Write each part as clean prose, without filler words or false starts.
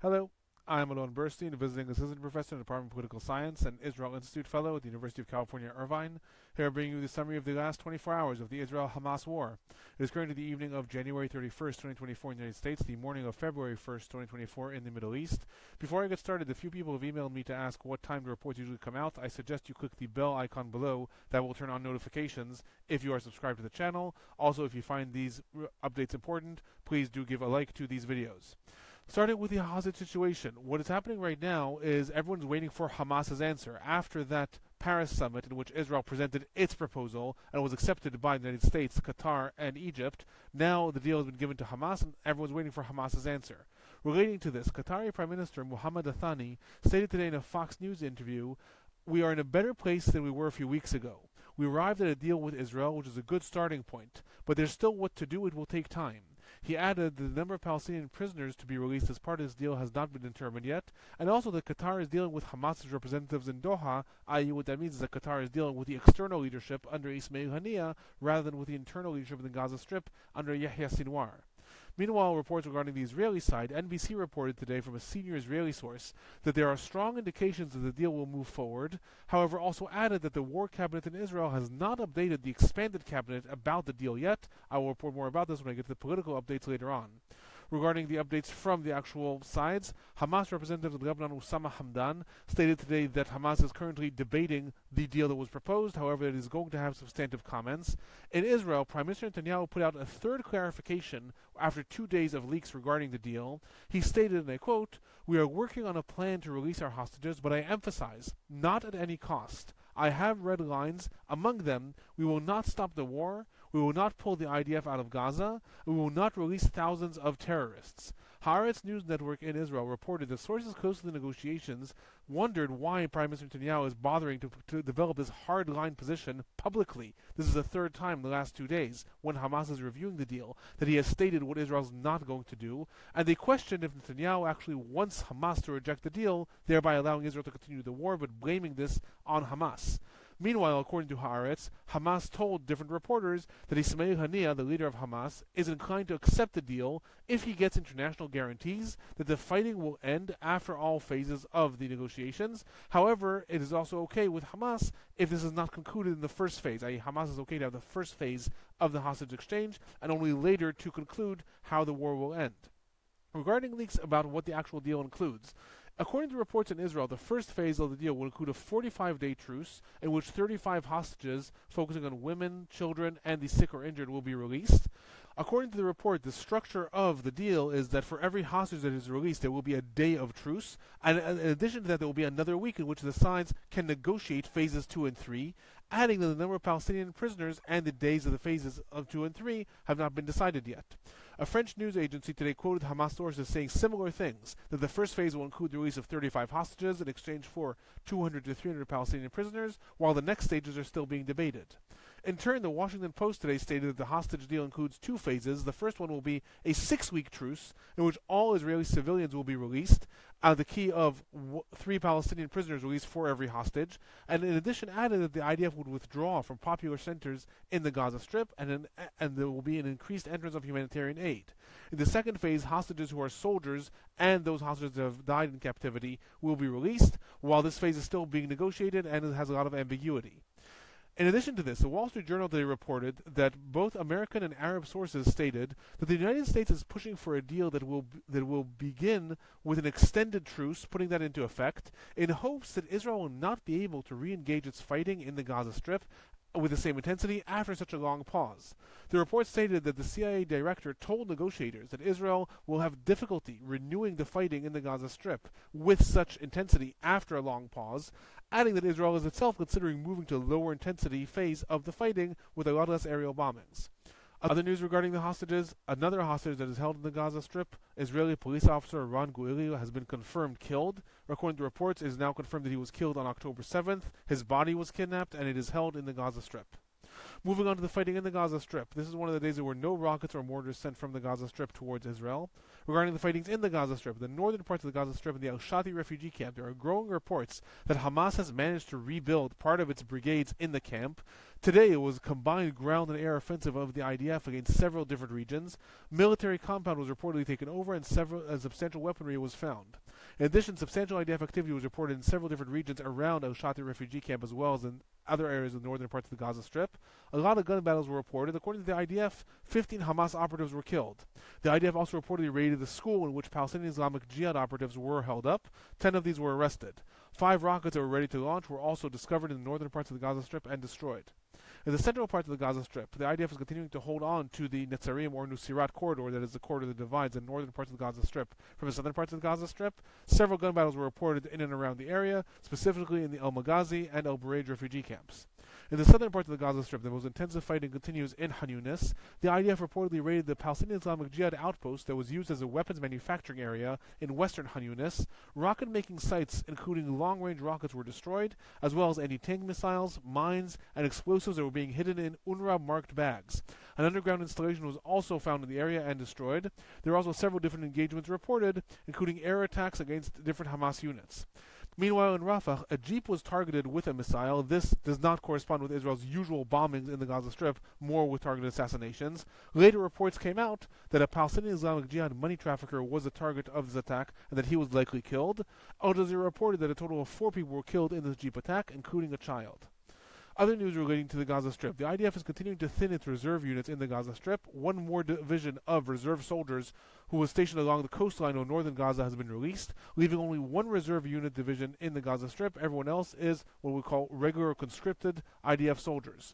Hello, I'm Alon Burstein, visiting assistant professor in the Department of Political Science and Israel Institute fellow at the University of California, Irvine. Here bringing you the summary of the last 24 hours of the Israel-Hamas War. It is currently the evening of January 31st, 2024 in the United States, the morning of February 1st, 2024 in the Middle East. Before I get started, a few people have emailed me to ask what time the reports usually come out. I suggest you click the bell icon below. That will turn on notifications if you are subscribed to the channel. Also, if you find these updates important, please do give a like to these videos. Starting with the hostage situation, what is happening right now is everyone's waiting for Hamas's answer. After that Paris summit in which Israel presented its proposal and was accepted by the United States, Qatar, and Egypt, now the deal has been given to Hamas and everyone's waiting for Hamas's answer. Relating to this, Qatari Prime Minister Mohammed Athani stated today in a Fox News interview, "We are in a better place than we were a few weeks ago. We arrived at a deal with Israel, which is a good starting point, but there's still what to do. It will take time." He added that the number of Palestinian prisoners to be released as part of this deal has not been determined yet, and also that Qatar is dealing with Hamas's representatives in Doha, i.e. what that means is that Qatar is dealing with the external leadership under Ismail Haniyeh rather than with the internal leadership in the Gaza Strip under Yahya Sinwar. Meanwhile, reports regarding the Israeli side, NBC reported today from a senior Israeli source that there are strong indications that the deal will move forward, however also added that the war cabinet in Israel has not updated the expanded cabinet about the deal yet. I will report more about this when I get to the political updates later on. Regarding the updates from the actual sides, Hamas representative of Lebanon Osama Hamdan stated today that Hamas is currently debating the deal that was proposed, however it is going to have substantive comments. In Israel, Prime Minister Netanyahu put out a third clarification after 2 days of leaks regarding the deal. He stated, and I quote, "We are working on a plan to release our hostages, but I emphasize, not at any cost. I have red lines. Among them, we will not stop the war, we will not pull the IDF out of Gaza, and we will not release thousands of terrorists." Haaretz news network in Israel reported that sources close to the negotiations wondered why Prime Minister Netanyahu is bothering to develop this hard-line position publicly. This is the third time in the last 2 days, when Hamas is reviewing the deal, that he has stated what Israel is not going to do, and they questioned if Netanyahu actually wants Hamas to reject the deal, thereby allowing Israel to continue the war, but blaming this on Hamas. Meanwhile, according to Haaretz, Hamas told different reporters that Ismail Haniyeh, the leader of Hamas, is inclined to accept the deal if he gets international guarantees that the fighting will end after all phases of the negotiations. However, it is also okay with Hamas if this is not concluded in the first phase, i.e. Hamas is okay to have the first phase of the hostage exchange and only later to conclude how the war will end. Regarding leaks about what the actual deal includes, according to reports in Israel, the first phase of the deal will include a 45-day truce in which 35 hostages, focusing on women, children, and the sick or injured, will be released. According to the report, the structure of the deal is that for every hostage that is released, there will be a day of truce, and in addition to that, there will be another week in which the sides can negotiate phases 2 and 3, adding that the number of Palestinian prisoners and the days of the phases of 2 and 3 have not been decided yet. A French news agency today quoted Hamas sources saying similar things, that the first phase will include the release of 35 hostages in exchange for 200 to 300 Palestinian prisoners, while the next stages are still being debated. In turn, the Washington Post today stated that the hostage deal includes 2 phases. The first one will be a 6-week truce in which all Israeli civilians will be released, the key of 3 Palestinian prisoners released for every hostage, and in addition added that the IDF would withdraw from popular centers in the Gaza Strip, and there will be an increased entrance of humanitarian aid. In the second phase, hostages who are soldiers and those hostages that have died in captivity will be released, while this phase is still being negotiated and it has a lot of ambiguity. In addition to this, the Wall Street Journal today reported that both American and Arab sources stated that the United States is pushing for a deal that will begin with an extended truce, putting that into effect, in hopes that Israel will not be able to re-engage its fighting in the Gaza Strip with the same intensity after such a long pause. The report stated that the CIA director told negotiators that Israel will have difficulty renewing the fighting in the Gaza Strip with such intensity after a long pause, adding that Israel is itself considering moving to a lower intensity phase of the fighting with a lot less aerial bombings. Other news regarding the hostages: another hostage that is held in the Gaza Strip, Israeli police officer Ron Guilio, has been confirmed killed. According to reports, it is now confirmed that he was killed on October 7th. His body was kidnapped and it is held in the Gaza Strip. Moving on to the fighting in the Gaza Strip. This is one of the days there were no rockets or mortars sent from the Gaza Strip towards Israel. Regarding the fightings in the Gaza Strip, the northern parts of the Gaza Strip and the Al-Shati refugee camp, there are growing reports that Hamas has managed to rebuild part of its brigades in the camp. Today, it was a combined ground and air offensive of the IDF against several different regions. Military compound was reportedly taken over and substantial weaponry was found. In addition, substantial IDF activity was reported in several different regions around Al-Shati refugee camp as well as in other areas of the northern parts of the Gaza Strip. A lot of gun battles were reported. According to the IDF, 15 Hamas operatives were killed. The IDF also reportedly raided the school in which Palestinian Islamic Jihad operatives were held up. 10 of these were arrested. 5 rockets that were ready to launch were also discovered in the northern parts of the Gaza Strip and destroyed. In the central parts of the Gaza Strip, the IDF is continuing to hold on to the Netzarim or Nusirat corridor, that is the corridor that divides the northern parts of the Gaza Strip from the southern parts of the Gaza Strip. Several gun battles were reported in and around the area, specifically in the El Maghazi and El Bureid refugee camps. In the southern parts of the Gaza Strip, the most intensive fighting continues in Khan Yunis. The IDF reportedly raided the Palestinian Islamic Jihad outpost that was used as a weapons manufacturing area in western Khan Yunis. Rocket-making sites, including long-range rockets, were destroyed, as well as anti-tank missiles, mines, and explosives that were being hidden in UNRWA-marked bags. An underground installation was also found in the area and destroyed. There are also several different engagements reported, including air attacks against different Hamas units. Meanwhile, in Rafah, a jeep was targeted with a missile. This does not correspond with Israel's usual bombings in the Gaza Strip, more with targeted assassinations. Later reports came out that a Palestinian Islamic Jihad money trafficker was the target of this attack and that he was likely killed. Al Jazeera reported that a total of 4 people were killed in this jeep attack, including a child. Other news relating to the Gaza Strip. The IDF is continuing to thin its reserve units in the Gaza Strip. One more division of reserve soldiers who was stationed along the coastline of northern Gaza has been released, leaving only one reserve unit division in the Gaza Strip. Everyone else is what we call regular conscripted IDF soldiers.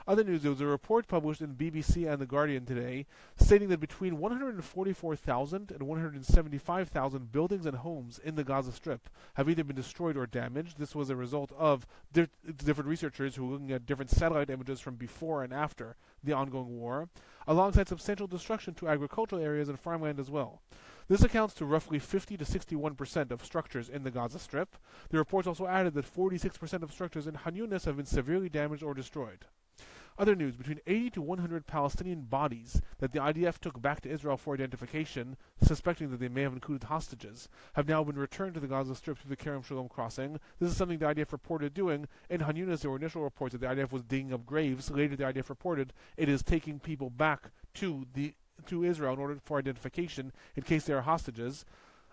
Other news, there was a report published in BBC and The Guardian today stating that between 144,000 and 175,000 buildings and homes in the Gaza Strip have either been destroyed or damaged. This was a result of different researchers who were looking at different satellite images from before and after the ongoing war, alongside substantial destruction to agricultural areas and farmland as well. This accounts to roughly 50 to 61% of structures in the Gaza Strip. The reports also added that 46% of structures in Khan Yunis have been severely damaged or destroyed. Other news, between 80 to 100 Palestinian bodies that the IDF took back to Israel for identification, suspecting that they may have included hostages, have now been returned to the Gaza Strip through the Kerem Shalom crossing. This is something the IDF reported doing. In Khan Yunis, there were initial reports that the IDF was digging up graves. Later, the IDF reported it is taking people back to Israel in order for identification in case they are hostages.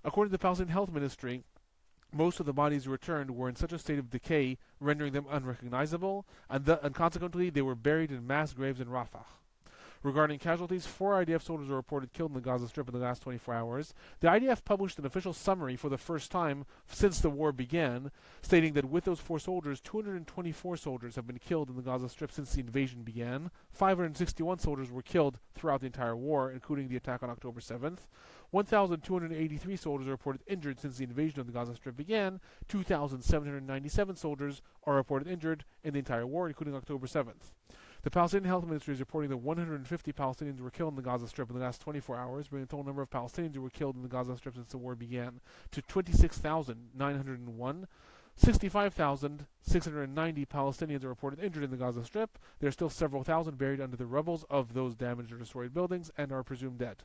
According to the Palestinian Health Ministry, most of the bodies returned were in such a state of decay, rendering them unrecognizable, and consequently they were buried in mass graves in Rafah. Regarding casualties, 4 IDF soldiers were reported killed in the Gaza Strip in the last 24 hours. The IDF published an official summary for the first time since the war began, stating that with those 4 soldiers, 224 soldiers have been killed in the Gaza Strip since the invasion began. 561 soldiers were killed throughout the entire war, including the attack on October 7th. 1,283 soldiers are reported injured since the invasion of the Gaza Strip began. 2,797 soldiers are reported injured in the entire war, including October 7th. The Palestinian Health Ministry is reporting that 150 Palestinians were killed in the Gaza Strip in the last 24 hours, bringing the total number of Palestinians who were killed in the Gaza Strip since the war began to 26,901. 65,690 Palestinians are reported injured in the Gaza Strip. There are still several thousand buried under the rubble of those damaged or destroyed buildings and are presumed dead.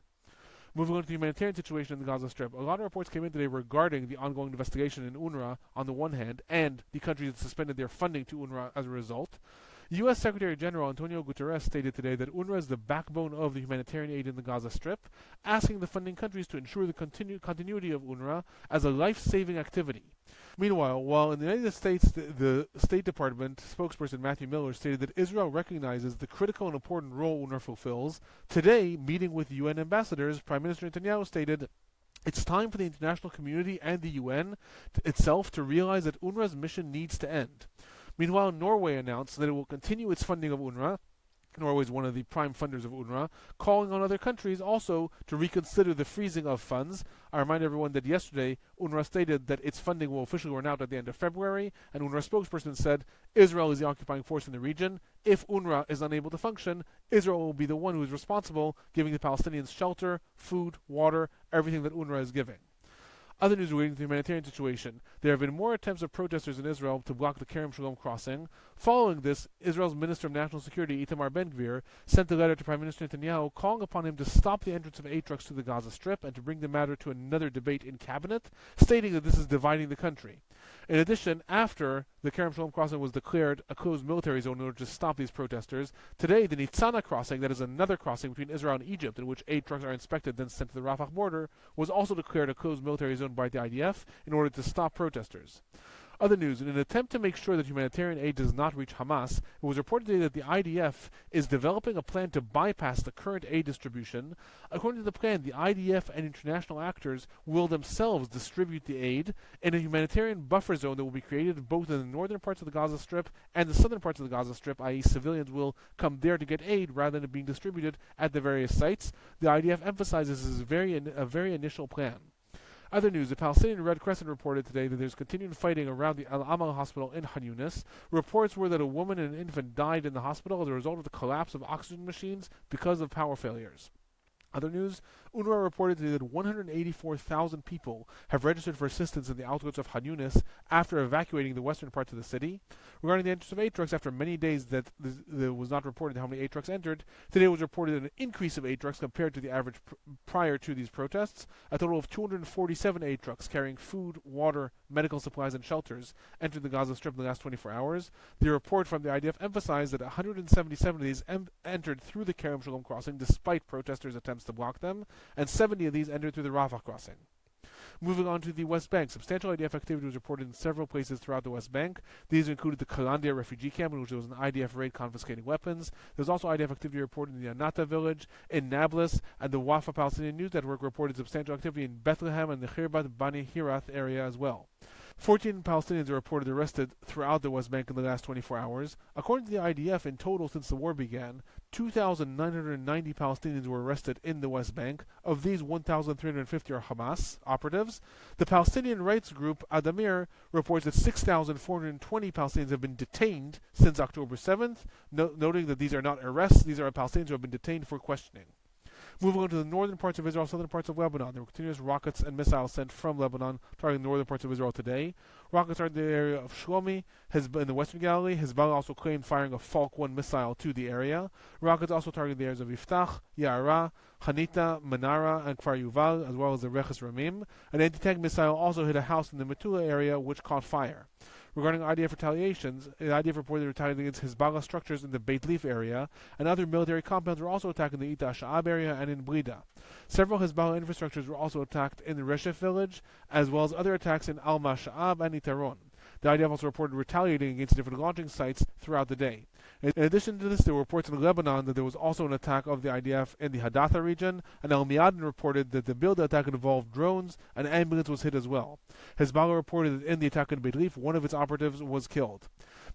Moving on to the humanitarian situation in the Gaza Strip, a lot of reports came in today regarding the ongoing investigation in UNRWA on the one hand, and the countries that suspended their funding to UNRWA as a result. U.S. Secretary General Antonio Guterres stated today that UNRWA is the backbone of the humanitarian aid in the Gaza Strip, asking the funding countries to ensure the continuity of UNRWA as a life-saving activity. Meanwhile, while in the United States, the State Department spokesperson Matthew Miller stated that Israel recognizes the critical and important role UNRWA fulfills, today, meeting with UN ambassadors, Prime Minister Netanyahu stated, "It's time for the international community and the UN itself to realize that UNRWA's mission needs to end." Meanwhile, Norway announced that it will continue its funding of UNRWA. Norway is one of the prime funders of UNRWA, calling on other countries also to reconsider the freezing of funds. I remind everyone that yesterday, UNRWA stated that its funding will officially run out at the end of February, and UNRWA spokesperson said, Israel is the occupying force in the region. If UNRWA is unable to function, Israel will be the one who is responsible, giving the Palestinians shelter, food, water, everything that UNRWA is giving. Other news relating to the humanitarian situation. There have been more attempts of protesters in Israel to block the Kerem Shalom crossing. Following this, Israel's Minister of National Security, Itamar Ben-Gvir, sent a letter to Prime Minister Netanyahu calling upon him to stop the entrance of aid trucks to the Gaza Strip and to bring the matter to another debate in cabinet, stating that this is dividing the country. In addition, after the Kerem Shalom crossing was declared a closed military zone in order to stop these protesters, today the Nitzana crossing, that is another crossing between Israel and Egypt in which aid trucks are inspected then sent to the Rafah border, was also declared a closed military zone by the IDF in order to stop protesters. Other news, in an attempt to make sure that humanitarian aid does not reach Hamas, it was reported today that the IDF is developing a plan to bypass the current aid distribution. According to the plan, the IDF and international actors will themselves distribute the aid in a humanitarian buffer zone that will be created both in the northern parts of the Gaza Strip and the southern parts of the Gaza Strip, i.e. civilians will come there to get aid rather than it being distributed at the various sites. The IDF emphasizes this is a very initial plan. Other news, the Palestinian Red Crescent reported today that there's continued fighting around the Al-Amal hospital in Khan Yunis. Reports were that a woman and an infant died in the hospital as a result of the collapse of oxygen machines because of power failures. Other news, UNRWA reported today that 184,000 people have registered for assistance in the outskirts of Khan Yunis after evacuating the western parts of the city. Regarding the entrance of aid trucks, after many days that there was not reported how many aid trucks entered, today was reported an increase of aid trucks compared to the average prior to these protests. A total of 247 aid trucks carrying food, water, medical supplies, and shelters entered the Gaza Strip in the last 24 hours. The report from the IDF emphasized that 177 of these entered through the Kerem Shalom crossing despite protesters' attempts to block them, and 70 of these entered through the Rafah crossing. Moving on to the West Bank, substantial IDF activity was reported in several places throughout the West Bank. These included the Kalandia refugee camp, in which there was an IDF raid confiscating weapons. There was also IDF activity reported in the Anata village, in Nablus, and the Wafa Palestinian News Network reported substantial activity in Bethlehem and the Khirbat Bani Hirath area as well. 14 Palestinians are reported arrested throughout the West Bank in the last 24 hours. According to the IDF, in total since the war began, 2,990 Palestinians were arrested in the West Bank. Of these, 1,350 are Hamas operatives. The Palestinian rights group Adamir reports that 6,420 Palestinians have been detained since October 7th, noting that these are not arrests, these are Palestinians who have been detained for questioning. Moving on to the northern parts of Israel, southern parts of Lebanon, there were continuous rockets and missiles sent from Lebanon targeting the northern parts of Israel today. Rockets are in the area of Shlomi, in the western Galilee. Hezbollah also claimed firing a Falk 1 missile to the area. Rockets also targeted the areas of Yiftach, Ya'ara, Hanita, Manara, and Kfar Yuval, as well as the Reches Ramim. An anti-tank missile also hit a house in the Metula area, which caught fire. Regarding IDF retaliations, the IDF reported retaliating against Hezbollah structures in the Beit Leaf area, and other military compounds were also attacked in the Ita Sha'ab area and in Brida. Several Hezbollah infrastructures were also attacked in the Reshef village, as well as other attacks in Alma Sha'ab and Itaron. The IDF also reported retaliating against different launching sites throughout the day. In addition to this, there were reports in Lebanon that there was also an attack of the IDF in the Hadatha region, and Al Miadin reported that the Bilda attack involved drones, and an ambulance was hit as well. Hezbollah reported that in the attack in Beit Leaf, one of its operatives was killed.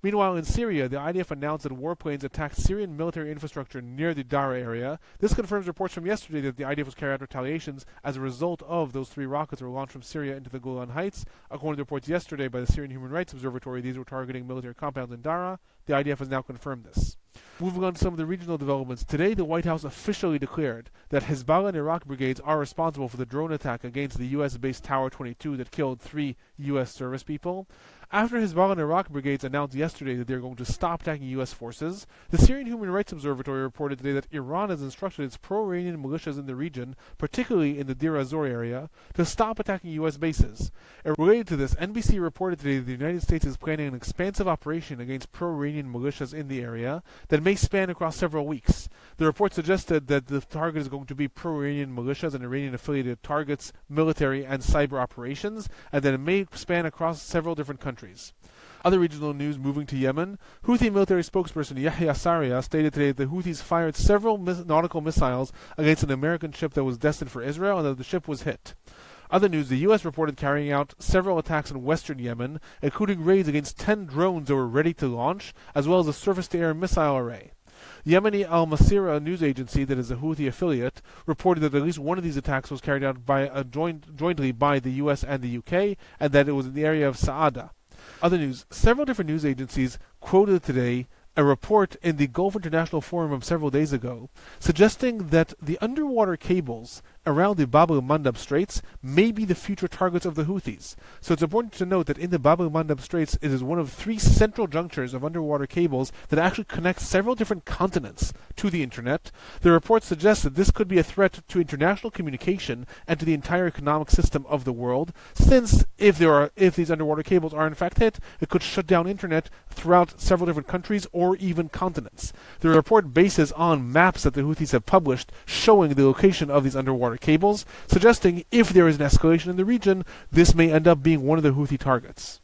Meanwhile, in Syria, the IDF announced that warplanes attacked Syrian military infrastructure near the Dara area. This confirms reports from yesterday that the IDF was carrying out retaliations as a result of those 3 rockets that were launched from Syria into the Golan Heights. According to reports yesterday by the Syrian Human Rights Observatory, these were targeting military compounds in Dara. The IDF has now confirmed this. Moving on to some of the regional developments, today the White House officially declared that Hezbollah and Iraq brigades are responsible for the drone attack against the U.S.-based Tower 22 that killed 3 U.S. service people. After Hezbollah and Iraq brigades announced yesterday that they're going to stop attacking U.S. forces, the Syrian Human Rights Observatory reported today that Iran has instructed its pro-Iranian militias in the region, particularly in the Deir ez-Zor area, to stop attacking U.S. bases. Related to this, NBC reported today that the United States is planning an expansive operation against pro-Iranian militias in the area that may span across several weeks. The report suggested that the target is going to be pro-Iranian militias and Iranian-affiliated targets, military and cyber operations, and that it may span across several different countries. Other regional news moving to Yemen. Houthi military spokesperson Yahya Saria stated today that the Houthis fired several nautical missiles against an American ship that was destined for Israel and that the ship was hit. Other news, the U.S. reported carrying out several attacks in western Yemen, including raids against 10 drones that were ready to launch, as well as a surface-to-air missile array. Yemeni Al-Masira news agency, that is a Houthi affiliate, reported that at least one of these attacks was carried out by jointly by the U.S. and the U.K., and that it was in the area of Saada. Other news, several different news agencies quoted today a report in the Gulf International Forum of several days ago, suggesting that the underwater cables around the Bab el-Mandab Straits may be the future targets of the Houthis. So it's important to note that in the Bab el-Mandab Straits, it is one of 3 central junctures of underwater cables that actually connect several different continents to the internet. The report suggests that this could be a threat to international communication and to the entire economic system of the world, since if these underwater cables are in fact hit, it could shut down internet throughout several different countries or even continents. The report bases on maps that the Houthis have published showing the location of these underwater cables, suggesting if there is an escalation in the region, this may end up being one of the Houthi targets.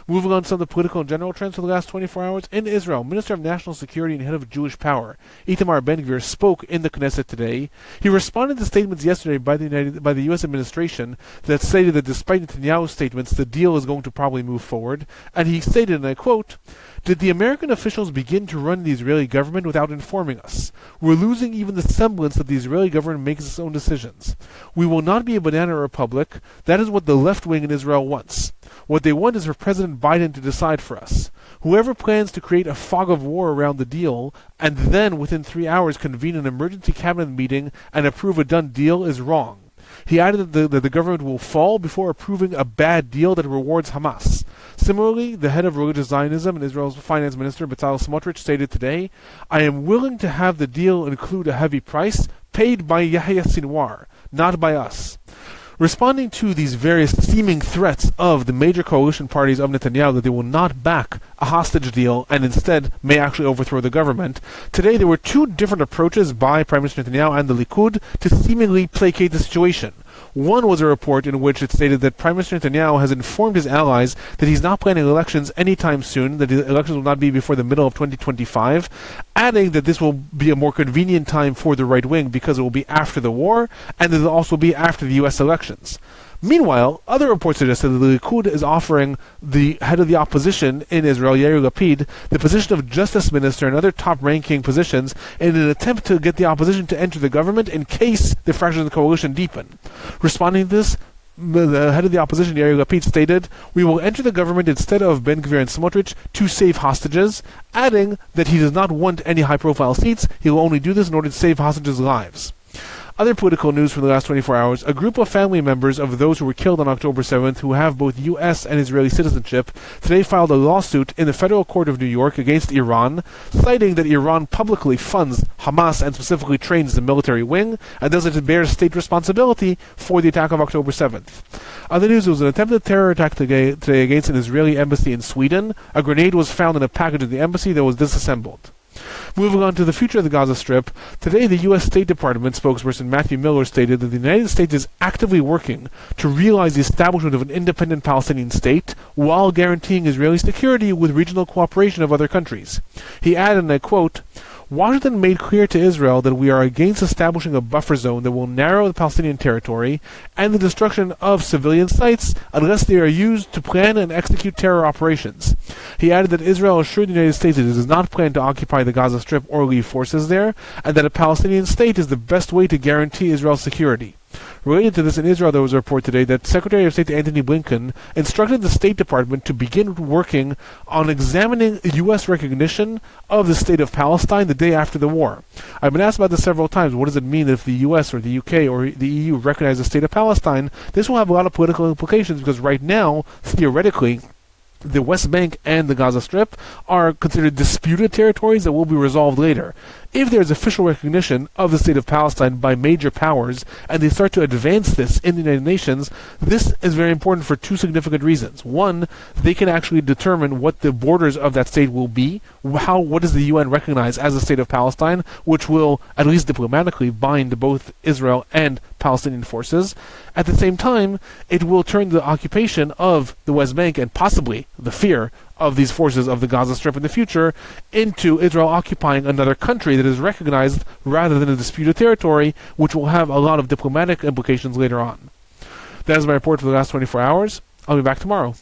Moving on to some of the political and general trends for the last 24 hours, in Israel, Minister of National Security and head of Jewish Power, Itamar Ben-Gvir, spoke in the Knesset today. He responded to statements yesterday by the U.S. administration that stated that despite Netanyahu's statements, the deal is going to probably move forward. And he stated, and I quote, "Did the American officials begin to run the Israeli government without informing us? We're losing even the semblance that the Israeli government makes its own decisions. We will not be a banana republic. That is what the left wing in Israel wants. What they want is for President Biden to decide for us. Whoever plans to create a fog of war around the deal and then within 3 hours convene an emergency cabinet meeting and approve a done deal is wrong." He added that the government will fall before approving a bad deal that rewards Hamas. Similarly, the head of religious Zionism and Israel's finance minister, Bezalel Smotrich, stated today, "I am willing to have the deal include a heavy price paid by Yahya Sinwar, not by us." Responding to these various seeming threats of the major coalition parties of Netanyahu that they will not back a hostage deal and instead may actually overthrow the government, today there were 2 different approaches by Prime Minister Netanyahu and the Likud to seemingly placate the situation. One was a report in which it stated that Prime Minister Netanyahu has informed his allies that he's not planning elections anytime soon, that the elections will not be before the middle of 2025, adding that this will be a more convenient time for the right wing because it will be after the war, and that it will also be after the U.S. elections. Meanwhile, other reports suggest that the Likud is offering the head of the opposition in Israel, Yair Lapid, the position of justice minister and other top-ranking positions in an attempt to get the opposition to enter the government in case the fractures in the coalition deepen. Responding to this, the head of the opposition, Yair Lapid, stated, "We will enter the government instead of Ben-Gvir and Smotrich to save hostages," adding that he does not want any high-profile seats. He will only do this in order to save hostages' lives. Other political news from the last 24 hours, a group of family members of those who were killed on October 7th who have both U.S. and Israeli citizenship today filed a lawsuit in the Federal Court of New York against Iran, citing that Iran publicly funds Hamas and specifically trains the military wing, and thus it bears state responsibility for the attack of October 7th. Other news, there was an attempted terror attack today against an Israeli embassy in Sweden. A grenade was found in a package at the embassy that was disassembled. Moving on to the future of the Gaza Strip, today the U.S. State Department spokesperson Matthew Miller stated that the United States is actively working to realize the establishment of an independent Palestinian state while guaranteeing Israeli security with regional cooperation of other countries. He added, and I quote, "Washington made clear to Israel that we are against establishing a buffer zone that will narrow the Palestinian territory and the destruction of civilian sites unless they are used to plan and execute terror operations." He added that Israel assured the United States that it does not plan to occupy the Gaza Strip or leave forces there, and that a Palestinian state is the best way to guarantee Israel's security. Related to this, in Israel there was a report today that Secretary of State Antony Blinken instructed the State Department to begin working on examining U.S. recognition of the State of Palestine the day after the war. I've been asked about this several times. What does it mean if the U.S. or the U.K. or the EU recognize the State of Palestine? This will have a lot of political implications because right now, theoretically, the West Bank and the Gaza Strip are considered disputed territories that will be resolved later. If there is official recognition of the State of Palestine by major powers, and they start to advance this in the United Nations, this is very important for 2 significant reasons. One, they can actually determine what the borders of that state will be, what does the UN recognize as the State of Palestine, which will, at least diplomatically, bind both Israel and Palestinian forces. At the same time, it will turn the occupation of the West Bank and possibly the fear of these forces of the Gaza Strip in the future into Israel occupying another country that is recognized rather than a disputed territory, which will have a lot of diplomatic implications later on. That is my report for the last 24 hours. I'll be back tomorrow.